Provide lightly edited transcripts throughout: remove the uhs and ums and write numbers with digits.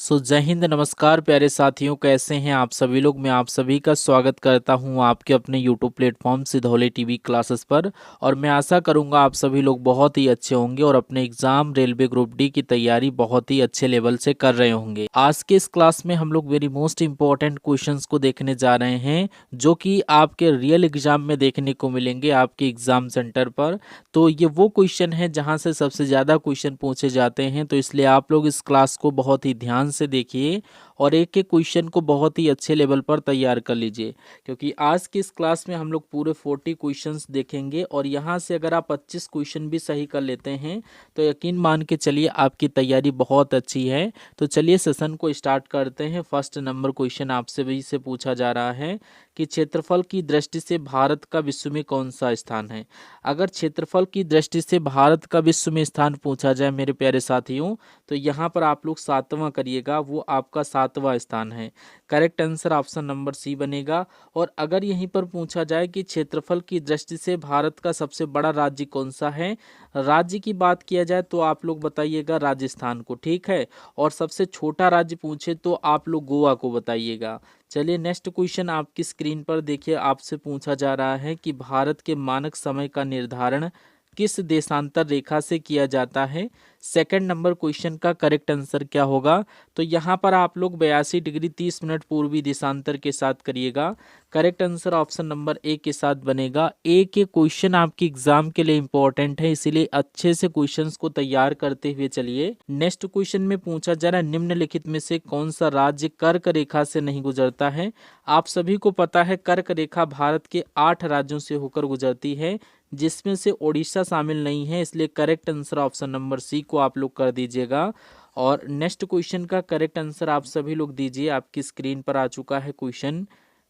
जय हिंद, नमस्कार प्यारे साथियों, कैसे हैं आप सभी लोग। मैं आप सभी का स्वागत करता हूं आपके अपने YouTube platform Sidhauli TV classes पर। और मैं आशा करूंगा आप सभी लोग बहुत ही अच्छे होंगे और अपने एग्जाम रेलवे ग्रुप डी की तैयारी बहुत ही अच्छे लेवल से कर रहे होंगे। आज के इस क्लास में हम लोग वेरी मोस्ट इंपॉर्टेंट क्वेश्चंस को देखने जा रहे हैं, जो कि आपके रियल एग्जाम में देखने को मिलेंगे आपके एग्जाम सेंटर पर। तो ये वो क्वेश्चन है जहाँ से सबसे ज़्यादा क्वेश्चन पूछे जाते हैं, तो इसलिए आप लोग इस क्लास को बहुत ही ध्यान से देखिए और एक एक क्वेश्चन को बहुत ही अच्छे लेवल पर तैयार कर लीजिए, क्योंकि आज की इस क्लास में हम लोग पूरे 40 क्वेश्चंस देखेंगे। और यहाँ से अगर आप 25 क्वेश्चन भी सही कर लेते हैं तो यकीन मान के चलिए आपकी तैयारी बहुत अच्छी है। तो चलिए सेशन को स्टार्ट करते हैं। फर्स्ट नंबर क्वेश्चन आपसे भी से पूछा जा रहा है कि क्षेत्रफल की दृष्टि से भारत का विश्व में कौन सा स्थान है। अगर क्षेत्रफल की दृष्टि से भारत का विश्व में स्थान पूछा जाए मेरे प्यारे साथियों, तो यहाँ पर आप लोग 7वां करिएगा, वो आपका 7वां स्थान है। Correct answer option number C बनेगा। और अगर यहीं पर पूछा जाए कि क्षेत्रफल की दृष्टि से भारत का सबसे बड़ा राज्य कौन सा है, राज्य की बात किया जाए तो आप लोग बताइएगा राजस्थान को, ठीक है। और सबसे छोटा राज्य पूछे तो आप लोग गोवा को बताइएगा। चलिए नेक्स्ट क्वेश्चन आपकी स्क्रीन पर देखिए, आपसे पूछा जा रहा है कि भारत के मानक समय का निर्धारण किस देशांतर रेखा से किया जाता है। सेकंड नंबर क्वेश्चन का करेक्ट आंसर क्या होगा, तो यहाँ पर आप लोग 82 डिग्री 30 मिनट पूर्वी देशांतर के साथ करिएगा। Correct answer option number A के साथ बनेगा। एक एक क्वेश्चन आपकी एग्जाम के लिए इंपॉर्टेंट है, इसीलिए अच्छे से क्वेश्चंस को तैयार करते हुए चलिए। नेक्स्ट क्वेश्चन में पूछा जा रहा है निम्नलिखित में से कौन सा राज्य कर्क रेखा से नहीं गुजरता है। आप सभी को पता है कर्क रेखा भारत के 8 राज्यों से होकर गुजरती है, जिसमें से ओडिशा शामिल नहीं है, इसलिए correct answer option number C को आप लोग कर दीजिएगा। और नेक्स्ट क्वेश्चन का करेक्ट आंसर आप सभी लोग दीजिए। आपकी स्क्रीन पर आ चुका है क्वेश्चन,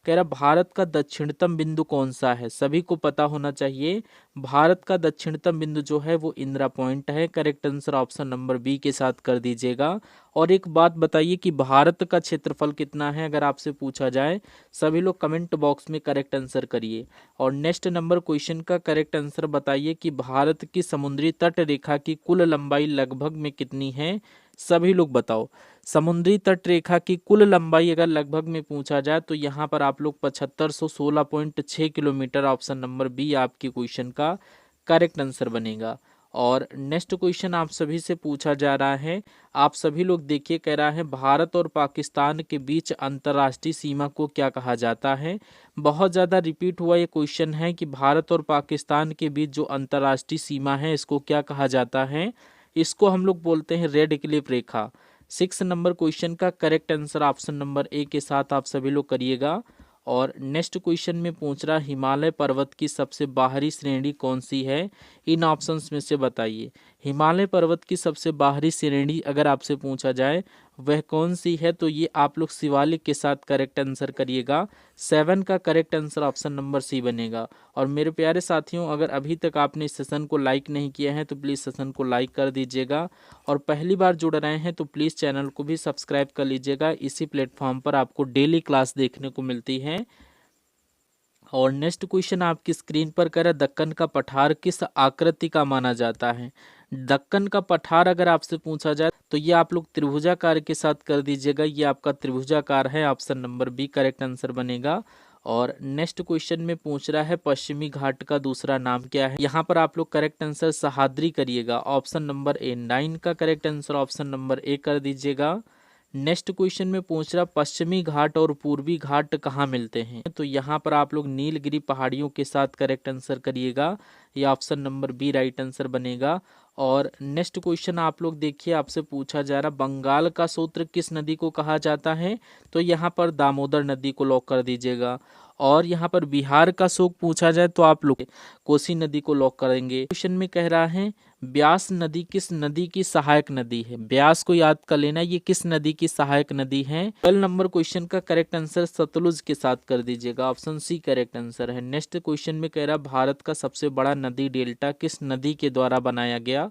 कह रहा भारत का दक्षिणतम बिंदु कौन सा है। सभी को पता होना चाहिए भारत का दक्षिणतम बिंदु जो है वो इंदिरा पॉइंट है। Correct answer option number B के साथ कर दीजिएगा। और एक बात बताइए कि भारत का क्षेत्रफल कितना है, अगर आपसे पूछा जाए सभी लोग कमेंट बॉक्स में करेक्ट आंसर करिए। और नेक्स्ट नंबर क्वेश्चन का करेक्ट आंसर बताइए कि भारत की समुद्री तट रेखा की कुल लंबाई लगभग में कितनी है। सभी लोग बताओ, समुद्री तट रेखा की कुल लंबाई अगर लगभग में पूछा जाए तो यहाँ पर आप लोग 7516.6 किलोमीटर, ऑप्शन नंबर बी आपकी क्वेश्चन का करेक्ट आंसर बनेगा। और नेक्स्ट क्वेश्चन आप सभी से पूछा जा रहा है, आप सभी लोग देखिए, कह रहा है भारत और पाकिस्तान के बीच अंतर्राष्ट्रीय सीमा को क्या कहा जाता है। बहुत ज़्यादा रिपीट हुआ ये क्वेश्चन है कि भारत और पाकिस्तान के बीच जो अंतर्राष्ट्रीय सीमा है इसको क्या कहा जाता है। इसको हम लोग बोलते हैं रेड क्लिफ रेखा। 6 नंबर क्वेश्चन का correct answer option number A के साथ आप सभी लोग करिएगा। और नेक्स्ट क्वेश्चन में पूछ रहा हिमालय पर्वत की सबसे बाहरी श्रेणी कौन सी है, इन ऑप्शंस में से बताइए। हिमालय पर्वत की सबसे बाहरी श्रेणी अगर आपसे पूछा जाए वह कौन सी है, तो ये आप लोग शिवालिक के साथ करेक्ट आंसर करिएगा। 7 का correct answer option number C बनेगा। और मेरे प्यारे साथियों, अगर अभी तक आपने इस सेशन को लाइक नहीं किया है तो प्लीज़ सेशन को लाइक कर दीजिएगा। और पहली बार जुड़ रहे हैं तो प्लीज़ चैनल को भी सब्सक्राइब कर लीजिएगा। इसी प्लेटफॉर्म पर आपको डेली क्लास देखने को मिलती है। और नेक्स्ट क्वेश्चन आपकी स्क्रीन पर कह रहा है दक्कन का पठार किस आकृति का माना जाता है। दक्कन का पठार अगर आपसे पूछा जाए तो ये आप लोग त्रिभुजाकार के साथ कर दीजिएगा। ये आपका त्रिभुजाकार है, option number B correct answer बनेगा। और नेक्स्ट क्वेश्चन में पूछ रहा है पश्चिमी घाट का दूसरा नाम क्या है। यहाँ पर आप लोग करेक्ट आंसर सह्याद्री करिएगा, ऑप्शन नंबर ए। 9 का correct answer option number A कर दीजिएगा। नेक्स्ट क्वेश्चन में पूछ रहा पश्चिमी घाट और पूर्वी घाट कहाँ मिलते हैं, तो यहाँ पर आप लोग नीलगिरी पहाड़ियों के साथ करेक्ट आंसर करिएगा। ये option number B right answer बनेगा। और नेक्स्ट क्वेश्चन आप लोग देखिए, आपसे पूछा जा रहा बंगाल का सूत्र किस नदी को कहा जाता है, तो यहाँ पर दामोदर नदी को लॉक कर दीजिएगा। और यहाँ पर बिहार का शोक पूछा जाए तो आप लोग कोसी नदी को लॉक करेंगे। क्वेश्चन में कह रहा है ब्यास नदी किस नदी की सहायक नदी है। ब्यास को याद कर लेना, ये किस नदी की सहायक नदी है। 12 नंबर क्वेश्चन का करेक्ट आंसर सतलुज के साथ कर दीजिएगा, ऑप्शन सी करेक्ट आंसर है। नेक्स्ट क्वेश्चन में कह रहा भारत का सबसे बड़ा नदी डेल्टा किस नदी के द्वारा बनाया गया।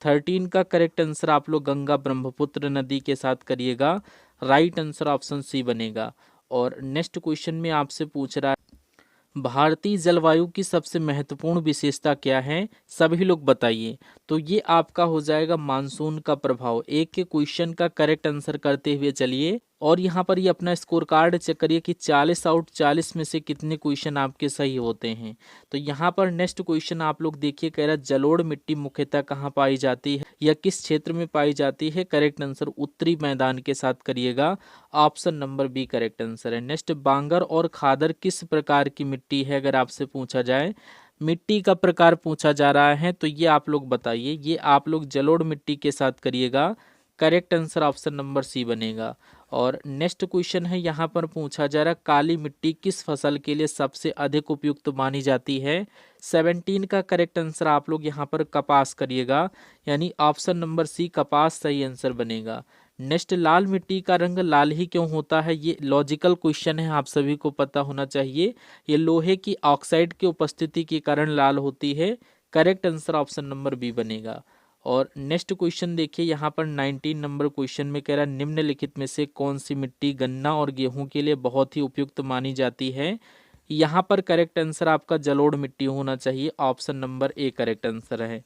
13 का करेक्ट आंसर आप लोग गंगा ब्रह्मपुत्र नदी के साथ करिएगा। राइट आंसर ऑप्शन सी बनेगा। और नेक्स्ट क्वेश्चन में आपसे पूछ रहा है भारतीय जलवायु की सबसे महत्वपूर्ण विशेषता क्या है, सभी लोग बताइए। तो ये आपका हो जाएगा मानसून का प्रभाव। एक के क्वेश्चन का करेक्ट आंसर करते हुए चलिए और यहाँ पर ये अपना स्कोर कार्ड चेक करिए कि 40 आउट 40 में से कितने क्वेश्चन आपके सही होते हैं। तो यहाँ पर नेक्स्ट क्वेश्चन आप लोग देखिए, कह रहा है जलोढ़ मिट्टी मुख्यतः कहाँ पाई जाती है या किस क्षेत्र में पाई जाती है। करेक्ट आंसर उत्तरी मैदान के साथ करिएगा, option number B correct answer है। नेक्स्ट, बांगर और खादर किस प्रकार की मिट्टी है, अगर आपसे पूछा जाए मिट्टी का प्रकार पूछा जा रहा है तो ये आप लोग बताइए। ये आप लोग जलोढ़ मिट्टी के साथ करिएगा, correct answer option number C बनेगा। और नेक्स्ट क्वेश्चन है, यहाँ पर पूछा जा रहा है काली मिट्टी किस फसल के लिए सबसे अधिक उपयुक्त मानी जाती है। 17 का करेक्ट आंसर आप लोग यहाँ पर कपास करिएगा, यानी ऑप्शन नंबर सी कपास सही आंसर बनेगा। नेक्स्ट, लाल मिट्टी का रंग लाल ही क्यों होता है, ये लॉजिकल क्वेश्चन है, आप सभी को पता होना चाहिए। ये लोहे की ऑक्साइड की उपस्थिति के कारण लाल होती है। Correct answer option number B बनेगा। और नेक्स्ट क्वेश्चन देखिए, यहाँ पर 19 नंबर क्वेश्चन में कह रहा है निम्नलिखित में से कौन सी मिट्टी गन्ना और गेहूं के लिए बहुत ही उपयुक्त मानी जाती है। यहाँ पर करेक्ट आंसर आपका जलोढ़ मिट्टी होना चाहिए, option number A correct answer है।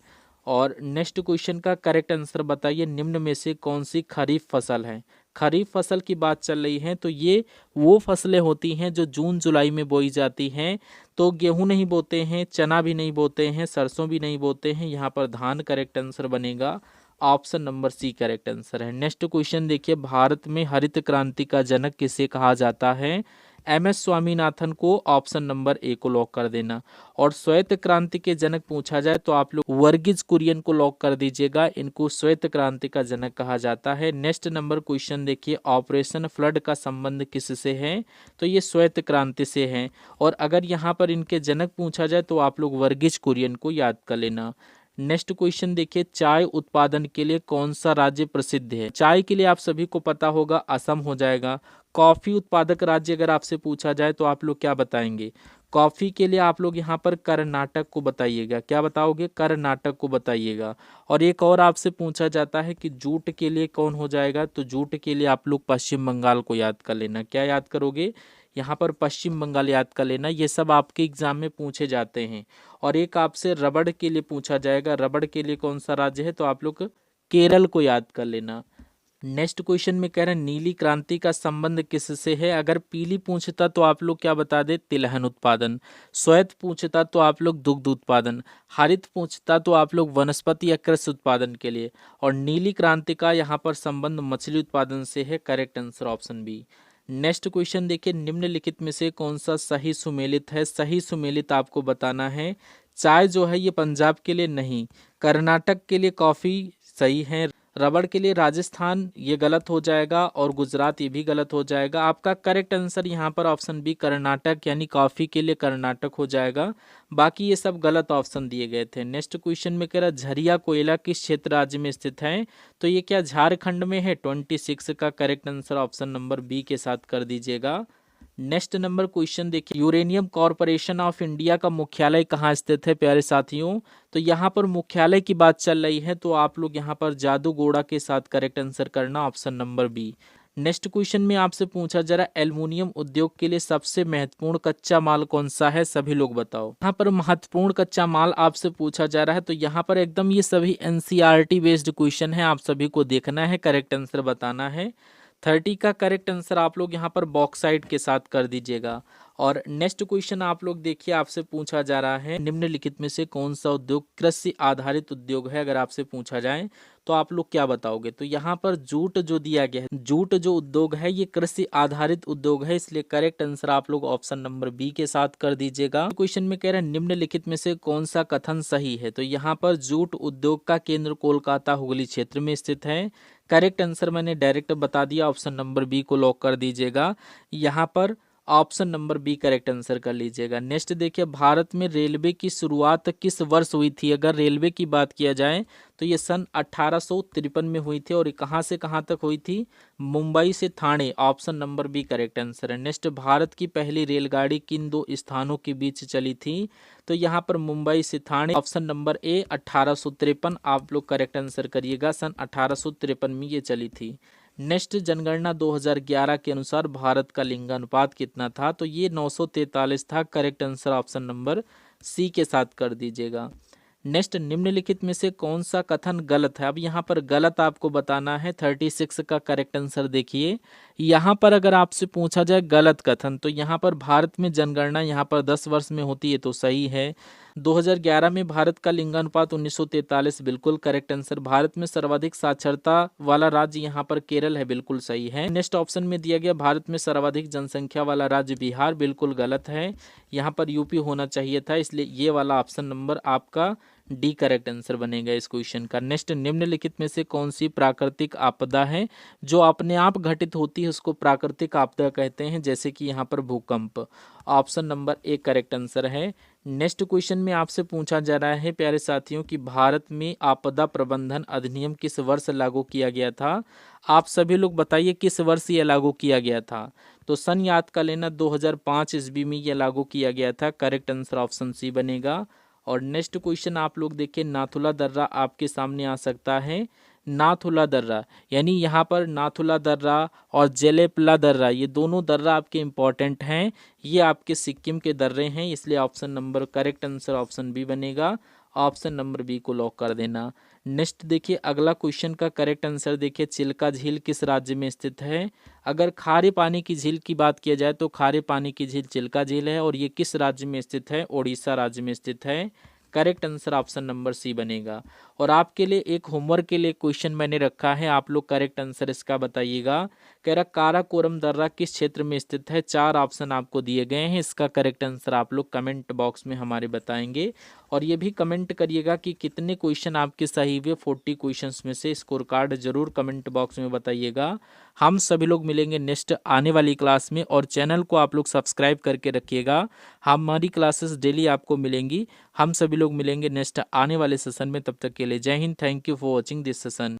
और नेक्स्ट क्वेश्चन का करेक्ट आंसर बताइए, निम्न में से कौन सी खरीफ फसल है। खरीफ फसल की बात चल रही है तो ये वो फसलें होती हैं जो जून जुलाई में बोई जाती हैं। तो गेहूं नहीं बोते हैं, चना भी नहीं बोते हैं, सरसों भी नहीं बोते हैं, यहाँ पर धान करेक्ट आंसर बनेगा, option number C correct answer है। नेक्स्ट क्वेश्चन देखिए, भारत में हरित क्रांति का जनक किसे कहा जाता है। एम एस स्वामीनाथन को, ऑप्शन नंबर ए को लॉक कर देना। और श्वेत क्रांति के जनक पूछा जाए तो आप लोग वर्गीज कुरियन को लॉक कर दीजिएगा, इनको श्वेत क्रांति का जनक कहा जाता है। नेक्स्ट नंबर क्वेश्चन देखिए, ऑपरेशन फ्लड का संबंध किससे है, तो ये श्वेत क्रांति से है। और अगर यहाँ पर इनके जनक पूछा जाए तो आप लोग वर्गीज कुरियन को याद कर लेना। नेक्स्ट क्वेश्चन देखिए, चाय उत्पादन के लिए कौन सा राज्य प्रसिद्ध है। चाय के लिए आप सभी को पता होगा असम हो जाएगा। कॉफी उत्पादक राज्य अगर आपसे पूछा जाए तो आप लोग क्या बताएंगे। कॉफी के लिए आप लोग यहाँ पर कर्नाटक को बताइएगा, क्या बताओगे, कर्नाटक को बताइएगा। और एक और आपसे पूछा जाता है कि जूट के लिए कौन हो जाएगा, तो जूट के लिए आप लोग पश्चिम बंगाल को याद कर लेना। क्या याद करोगे, यहाँ पर पश्चिम बंगाल याद कर लेना, ये सब आपके एग्जाम में पूछे जाते हैं। और एक आपसे रबड़ के लिए पूछा जाएगा, रबड़ के लिए कौन सा राज्य है, तो आप लोग केरल को याद कर लेना। नेक्स्ट क्वेश्चन में कह रहे हैं नीली क्रांति का संबंध किससे है। अगर पीली पूछता तो आप लोग क्या बता दे, तिलहन उत्पादन। श्वेत पूछता तो आप लोग दुग्ध उत्पादन। हरित पूछता तो आप लोग वनस्पति या कृषि उत्पादन के लिए। और नीली क्रांति का यहाँ पर संबंध मछली उत्पादन से है, correct answer option B. Next question देखिए, निम्नलिखित में से कौन सा सही सुमेलित है। सही सुमेलित आपको बताना है। चाय जो है ये पंजाब के लिए नहीं, कर्नाटक के लिए कॉफी सही है, रबड़ के लिए राजस्थान ये गलत हो जाएगा, और गुजरात ये भी गलत हो जाएगा। आपका करेक्ट आंसर यहाँ पर ऑप्शन बी कर्नाटक, यानी कॉफी के लिए कर्नाटक हो जाएगा। बाकी ये सब गलत ऑप्शन दिए गए थे। नेक्स्ट क्वेश्चन में कह रहा झरिया कोयला किस क्षेत्र राज्य में स्थित है, तो ये क्या झारखंड में है। 26 का correct answer option number B के साथ कर दीजिएगा। नेक्स्ट नंबर क्वेश्चन देखिए, यूरेनियम कॉरपोरेशन ऑफ इंडिया का मुख्यालय कहाँ स्थित है प्यारे साथियों। तो यहाँ पर मुख्यालय की बात चल रही है तो आप लोग यहाँ पर जादूगोड़ा के साथ करेक्ट आंसर करना, option number B. Next question में आपसे पूछा जा रहा है एल्युमिनियम उद्योग के लिए सबसे महत्वपूर्ण कच्चा माल कौन सा है, सभी लोग बताओ। यहाँ पर महत्वपूर्ण कच्चा माल आपसे पूछा जा रहा है तो यहाँ पर एकदम ये सभी एनसीईआरटी बेस्ड क्वेश्चन है, आप सभी को देखना है, करेक्ट आंसर बताना है। 30 का करेक्ट आंसर आप लोग यहाँ पर बॉक्साइट के साथ कर दीजिएगा। और नेक्स्ट क्वेश्चन आप लोग देखिए, आपसे पूछा जा रहा है निम्नलिखित में से कौन सा उद्योग कृषि आधारित उद्योग है। अगर आपसे पूछा जाए तो आप लोग क्या बताओगे, तो यहाँ पर जूट जो दिया गया है, जूट जो उद्योग है ये कृषि आधारित उद्योग है, इसलिए करेक्ट आंसर आप लोग ऑप्शन नंबर बी के साथ कर दीजिएगा। क्वेश्चन में कह रहे हैं निम्नलिखित में से कौन सा कथन सही है, तो यहाँ पर जूट उद्योग का केंद्र कोलकाता हुगली क्षेत्र में स्थित है। करेक्ट आंसर मैंने डायरेक्ट बता दिया, ऑप्शन नंबर बी को लॉक कर दीजिएगा। यहाँ पर option number B correct answer कर लीजिएगा। नेक्स्ट देखिए, भारत में रेलवे की शुरुआत किस वर्ष हुई थी। अगर रेलवे की बात किया जाए तो ये सन 1853 में हुई थी, और कहाँ से कहाँ तक हुई थी, मुंबई से Thane, option number B correct answer है। नेक्स्ट, भारत की पहली रेलगाड़ी किन दो स्थानों के बीच चली थी, तो यहाँ पर मुंबई से ठाणे, ऑप्शन नंबर ए 1853 आप लोग करेक्ट आंसर करिएगा, सन 1853 में ये चली थी। नेक्स्ट, जनगणना 2011 के अनुसार भारत का लिंगानुपात कितना था? तो ये 943 था। Correct answer option number C के साथ कर दीजिएगा। नेक्स्ट, निम्नलिखित में से कौन सा कथन गलत है? अब यहाँ पर गलत आपको बताना है। 36 का करेक्ट आंसर देखिए। यहाँ पर अगर आपसे पूछा जाए गलत कथन, तो यहाँ पर भारत में जनगणना यहाँ पर 10 वर्ष में होती है तो सही है। 2011 में भारत का लिंगानुपात 1943, बिल्कुल करेक्ट आंसर। भारत में सर्वाधिक साक्षरता वाला राज्य यहाँ पर केरल है, बिल्कुल सही है। नेक्स्ट ऑप्शन में दिया गया भारत में सर्वाधिक जनसंख्या वाला राज्य बिहार, बिल्कुल गलत है। यहाँ पर यूपी होना चाहिए था, इसलिए ये वाला ऑप्शन नंबर आपका डी करेक्ट आंसर बनेगा इस क्वेश्चन का। नेक्स्ट, निम्नलिखित में से कौन सी प्राकृतिक आपदा है जो अपने आप घटित होती है उसको प्राकृतिक आपदा कहते हैं, जैसे कि यहाँ पर भूकंप। Option number A correct answer है। नेक्स्ट क्वेश्चन में आपसे पूछा जा रहा है प्यारे साथियों कि भारत में आपदा प्रबंधन अधिनियम किस वर्ष लागू किया गया था? आप सभी लोग बताइए किस वर्ष यह लागू किया गया था? तो सन याद कर लेना, 2005 ईस्वी में यह लागू किया गया था। करेक्ट आंसर ऑप्शन सी बनेगा। और नेक्स्ट क्वेश्चन आप लोग देखिए, नाथुला दर्रा आपके सामने आ सकता है। नाथुला दर्रा यानी यहाँ पर नाथुला दर्रा और जेलेपला दर्रा, ये दोनों दर्रा आपके इम्पॉर्टेंट हैं। ये आपके सिक्किम के दर्रे हैं, इसलिए option number correct answer option B बनेगा। ऑप्शन नंबर बी को लॉक कर देना। नेक्स्ट देखिए, अगला क्वेश्चन का करेक्ट आंसर देखिए, चिल्का झील किस राज्य में स्थित है? अगर खारे पानी की झील की बात किया जाए तो खारे पानी की झील चिल्का झील है, और ये किस राज्य में स्थित है? ओडिशा राज्य में स्थित है। Correct answer option number C बनेगा। और आपके लिए एक होमवर्क के लिए क्वेश्चन मैंने रखा है, आप लोग करेक्ट आंसर इसका बताइएगा। कह रहा काराकोरम दर्रा किस क्षेत्र में स्थित है? 4 ऑप्शन आपको दिए गए हैं, इसका करेक्ट आंसर आप लोग कमेंट बॉक्स में हमारे बताएंगे। और ये भी कमेंट करिएगा कि कितने क्वेश्चन आपके सही हुए 40 क्वेश्चंस में से। स्कोर कार्ड जरूर कमेंट बॉक्स में बताइएगा। हम सभी लोग मिलेंगे नेक्स्ट आने वाली क्लास में, और चैनल को आप लोग सब्सक्राइब करके रखिएगा। हमारी क्लासेस डेली आपको मिलेंगी। हम सभी लोग मिलेंगे नेक्स्ट आने वाले सेशन में। तब तक के लिए जय Hind. Thank you for watching this session.